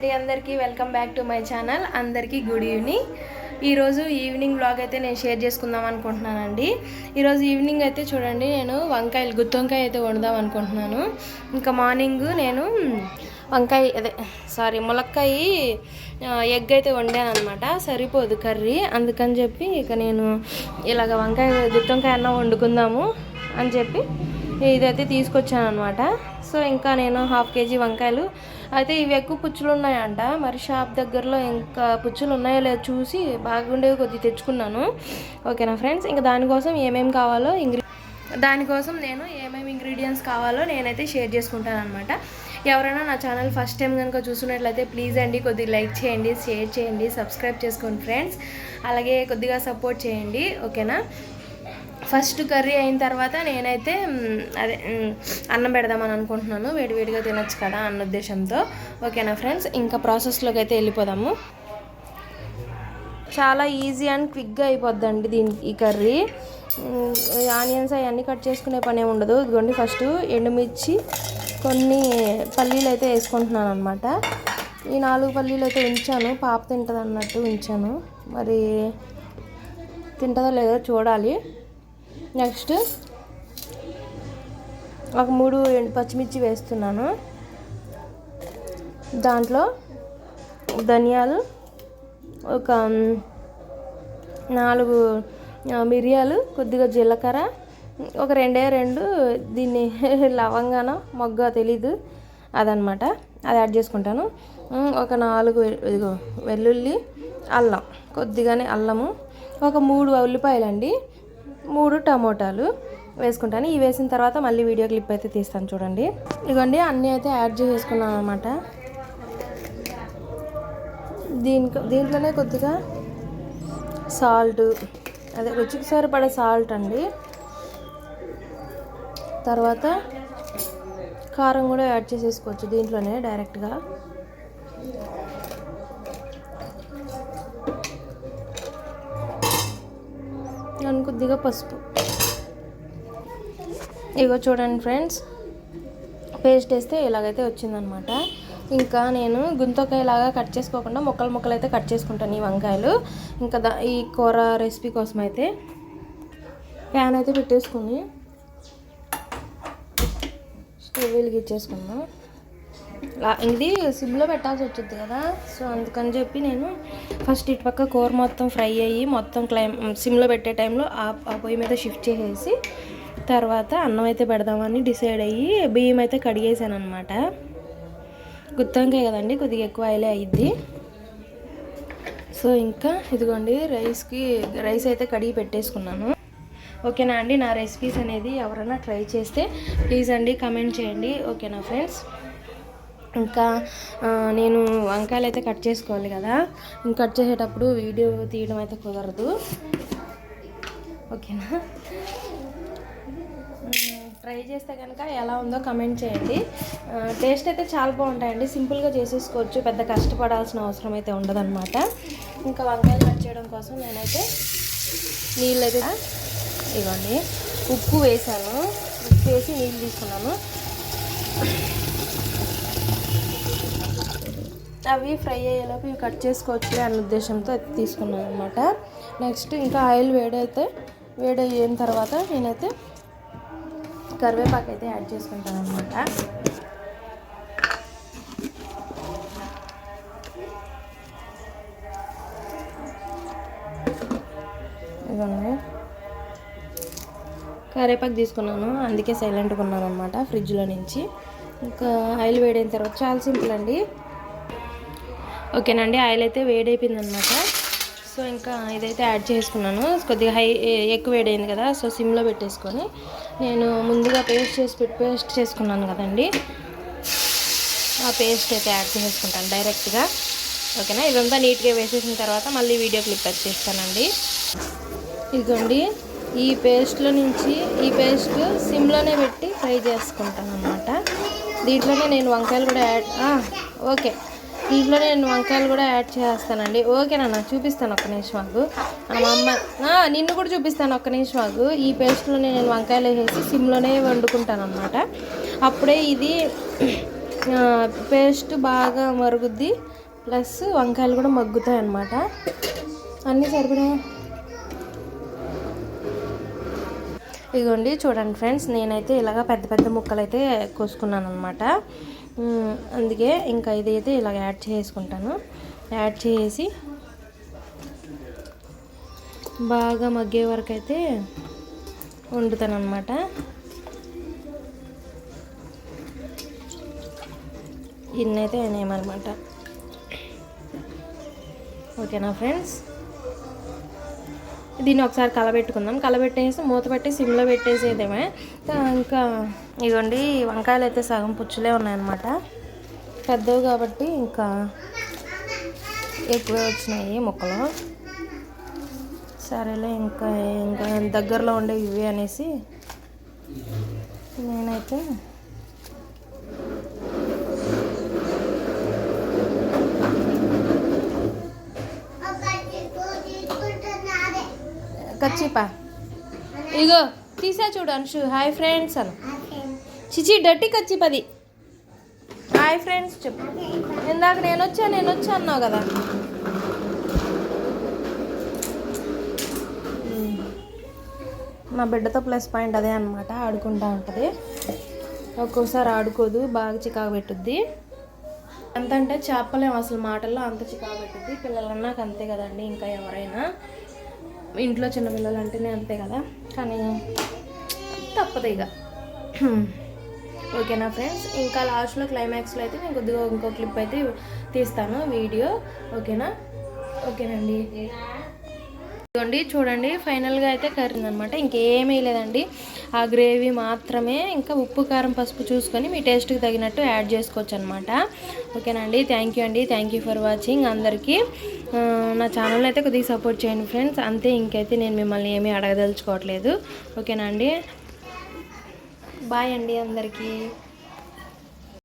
అందరికీ welcome back to my channel. అందరికీ good evening. ఈరోజు ఈవినింగ్ వ్లాగ్ అయితే నేను షేర్ చేసుకుందాం అనుకుంటున్నానండి. ఈరోజు ఈవినింగ్ అయితే చూడండి, నేను గుత్తి వంకాయ అయితే వండుదాం అనుకుంటున్నాను. ఇంకా మార్నింగ్ నేను ములక్కాయ ఎగ్ అయితే వండాను అనమాట. సరిపోదు కర్రీ, అందుకని చెప్పి ఇక నేను ఇలాగ గుత్తి వంకాయ అన్నం వండుకుందాము అని చెప్పి ఇదైతే తీసుకొచ్చాను అనమాట. సో ఇంకా నేను 1/2 kg వంకాయలు అయితే, ఇవి ఎక్కువ పుచ్చులు ఉన్నాయంట. మరి షాప్ దగ్గరలో ఇంకా పుచ్చులు ఉన్నాయో లేదో చూసి బాగుండేవి కొద్దిగా తెచ్చుకున్నాను. ఓకేనా ఫ్రెండ్స్, ఇంకా దానికోసం నేను ఏమేమి ఇంగ్రీడియంట్స్ కావాలో నేనైతే షేర్ చేసుకుంటాను అనమాట. ఎవరైనా నా ఛానల్ ఫస్ట్ టైం కనుక చూస్తున్నట్లయితే ప్లీజ్ అండి కొద్దిగా లైక్ చేయండి, షేర్ చేయండి, సబ్స్క్రైబ్ చేసుకోండి ఫ్రెండ్స్. అలాగే కొద్దిగా సపోర్ట్ చేయండి. ఓకేనా. ఫస్ట్ కర్రీ అయిన తర్వాత నేనైతే అన్నం పెడదామని అనుకుంటున్నాను. వేడివేడిగా తినొచ్చు కదా అన్న ఉద్దేశంతో. ఓకేనా ఫ్రెండ్స్, ఇంకా ప్రాసెస్లోకి అయితే వెళ్ళిపోదాము. చాలా ఈజీ అండ్ క్విక్గా అయిపోద్దండి ఈ కర్రీ. ఆనియన్స్ అవన్నీ కట్ చేసుకునే పని ఏమి ఉండదు. ఇదిగోండి, ఫస్ట్ ఎండుమిర్చి, కొన్ని పల్లీలు అయితే వేసుకుంటున్నాను అనమాట. ఈ 4 పల్లీలు అయితే ఉంచాను, పాప తింటుంది అన్నట్టు ఉంచాను. మరి తింటుందో లేదో చూడాలి. నెక్స్ట్ ఒక 3 పచ్చిమిర్చి వేస్తున్నాను. దాంట్లో ధనియాలు, ఒక 4 మిరియాలు, కొద్దిగా జీలకర్ర, ఒక 2 దీన్ని లవంగాన మొగ్గ తెలీదు అదనమాట, అది యాడ్ చేసుకుంటాను. ఒక 4 వెల్లుల్లి, అల్లం, కొద్దిగానే అల్లము, ఒక 3 ఉల్లిపాయలండి, 3 టమోటాలు వేసుకుంటాను. ఇవి వేసిన తర్వాత మళ్ళీ వీడియో క్లిప్ అయితే తీస్తాను చూడండి. ఇదిగోండి, అన్నీ అయితే యాడ్ చేసుకున్నాను అనమాట. దీంట్లోనే కొద్దిగా సాల్ట్, అదే రుచికి సరిపడే సాల్ట్ అండి. తర్వాత కారం కూడా యాడ్ చేసేసుకోవచ్చు దీంట్లోనే డైరెక్ట్గా. కొద్దిగా పసుపు. ఇగో చూడండి ఫ్రెండ్స్, పేస్ట్ వేస్తే ఇలాగైతే వచ్చిందనమాట. ఇంకా నేను గుంతకాయలాగా కట్ చేసుకోకుండా ముక్కలు అయితే కట్ చేసుకుంటాను ఈ వంకాయలు. ఇంకా ఈ కూర రెసిపీ కోసం అయితే ప్యాన్ అయితే పెట్టేసుకుని స్టవ్ వెలిగించేసుకున్నాను. ఇది సిమ్లో పెట్టాల్సి వచ్చింది కదా, సో అందుకని చెప్పి నేను ఫస్ట్ ఇటు పక్క కూర మొత్తం ఫ్రై అయ్యి మొత్తం సిమ్లో పెట్టే టైంలో ఆ పొయ్యి మీద షిఫ్ట్ చేసేసి తర్వాత అన్నం అయితే పెడదామని డిసైడ్ అయ్యి బియ్యం అయితే కడిగేసాను అనమాట. గుత్తి వంకాయ కదండి, కొద్దిగా ఎక్కువ ఆయిలే అయ్యిద్ది. సో ఇంకా ఇదిగోండి, రైస్ అయితే కడిగి పెట్టేసుకున్నాను. ఓకేనా అండి. నా రెసిపీస్ అనేది ఎవరైనా ట్రై చేస్తే ప్లీజ్ అండి కమెంట్ చేయండి. ఓకేనా ఫ్రెండ్స్. ఇంకా నేను వంకాయలు అయితే కట్ చేసుకోవాలి కదా, ఇంకా కట్ చేసేటప్పుడు వీడియో తీయడం అయితే కుదరదు. ఓకేనా. ట్రై చేస్తే కనుక ఎలా ఉందో కమెంట్ చేయండి. టేస్ట్ అయితే చాలా బాగుంటాయండి, సింపుల్గా చేసేసుకోవచ్చు, పెద్ద కష్టపడాల్సిన అవసరం అయితే ఉండదన్నమాట. ఇంకా వంకాయలు కట్ చేయడం కోసం నేనైతే నీళ్ళు అయితే ఇవ్వండి, ఉప్పు వేసాను, ఉప్పు వేసి నీళ్ళు తీసుకున్నాను. అవి ఫ్రై అయ్యేలోపు ఇవి కట్ చేసుకోవచ్చు అనే ఉద్దేశంతో అయితే తీసుకున్నాను అనమాట. నెక్స్ట్ ఇంకా ఆయిల్ వేడయిన తర్వాత నేనైతే కరివేపాకు అయితే యాడ్ చేసుకుంటాను అనమాట. ఇవన్నీ కరివేపాకు తీసుకున్నాను, అందుకే సైలెంట్గా ఉన్నాను అనమాట ఫ్రిడ్జ్లో నుంచి. ఇంకా ఆయిల్ వేడైన తర్వాత చాలా సింపుల్ అండి. ఓకేనండి, ఆయిల్ అయితే వేడైపోయింది అనమాట. సో ఇంకా ఇదైతే యాడ్ చేసుకున్నాను. కొద్దిగా ఎక్కువ వేడైంది కదా, సో సిమ్లో పెట్టేసుకొని నేను ముందుగా పేస్ట్ చేసుకున్నాను కదండి, ఆ పేస్ట్ అయితే యాడ్ చేసుకుంటాను డైరెక్ట్గా. ఓకేనా. ఇదంతా నీట్గా వేసేసిన తర్వాత మళ్ళీ వీడియో క్లిప్ చేస్తానండి. ఇదిగోండి, ఈ పేస్ట్ సిమ్లోనే పెట్టి ఫ్రై చేసుకుంటాను అనమాట. దీంట్లోనే నేను వంకాయలు కూడా యాడ్ చేస్తానండి. ఓకేనా, చూపిస్తాను ఒక్క నిమిషం మాకు. మా అమ్మ నిన్ను కూడా చూపిస్తాను ఒక్క నిమిషం మాకు. ఈ పేస్ట్లోనే నేను వంకాయలు వేసేసి సిమ్లోనే వండుకుంటాను అనమాట. అప్పుడే ఇది పేస్ట్ బాగా మరుగుద్ది, ప్లస్ వంకాయలు కూడా మగ్గుతాయి అన్నమాట. అన్నీ సరిపడా. ఇదిగోండి చూడండి ఫ్రెండ్స్, నేనైతే ఇలాగ పెద్ద పెద్ద ముక్కలు అయితే కోసుకున్నాను అనమాట. అందుకే ఇంకా ఇదైతే ఇలాగ యాడ్ చేసుకుంటాను. యాడ్ చేసి బాగా మగ్గే వరకు అయితే వండుతాను అనమాట. ఇన్నైతే అయినాయన్నమాట. ఓకేనా ఫ్రెండ్స్, దీన్ని ఒకసారి కలబెట్టుకుందాం. కలబెట్టేసి మూత పెట్టి సిమ్లో పెట్టేసేదేమే. ఇంకా ఇదిగోండి వంకాయలు అయితే సగం పుచ్చులే ఉన్నాయన్నమాట. పెద్దవి కాబట్టి ఇంకా ఎక్కువే వచ్చినాయి ముక్కలు. సరేలే ఇంకా ఇంకా దగ్గరలో ఉండే ఇవి అనేసి నేనైతే కచ్చిపా ఇగో తీసా చూడు అంశు. హాయ్ ఫ్రెండ్స్ అను. చిచి డట్టి కచ్చిపది. హాయ్ ఫ్రెండ్స్ చెప్పు. ఇందాక నేను వచ్చా అన్నావు కదా. మా బిడ్డతో ప్లస్ పాయింట్ అదే అనమాట, ఆడుకుంటూ ఉంటుంది. ఒక్కొక్కసారి ఆడుకోదు, బాగా చికాకు పెట్టుద్ది. అంతంటే చెప్పలేము అసలు మాటల్లో, అంత చికాకు పెట్టుద్ది. పిల్లలన్నాక అంతే కదండి, ఇంకా ఎవరైనా ఇంట్లో చిన్నపిల్లలు అంటేనే అంతే కదా. కానీ తప్పదు ఇక. ఓకేనా ఫ్రెండ్స్, ఇంకా లాస్ట్లో క్లైమాక్స్లో అయితే నేను కొద్దిగా ఇంకో క్లిప్ అయితే తీస్తాను వీడియో. ఓకేనండి. ఇదిగోండి చూడండి, ఫైనల్గా అయితే కర్రీ అనమాట. ఇంకేమీ లేదండి, ఆ గ్రేవీ మాత్రమే. ఇంకా ఉప్పు కారం పసుపు చూసుకొని మీ టేస్ట్కి తగినట్టు యాడ్ చేసుకోవచ్చు అనమాట. ఓకేనండి. థ్యాంక్ యూ ఫర్ వాచింగ్ అందరికీ. నా ఛానల్ అయితే కొద్దిగా సపోర్ట్ చేయండి ఫ్రెండ్స్. అంతే, ఇంకైతే నేను మిమ్మల్ని ఏమీ అడగదలుచుకోవట్లేదు. ఓకేనా అండి. బాయ్ అండి అందరికీ.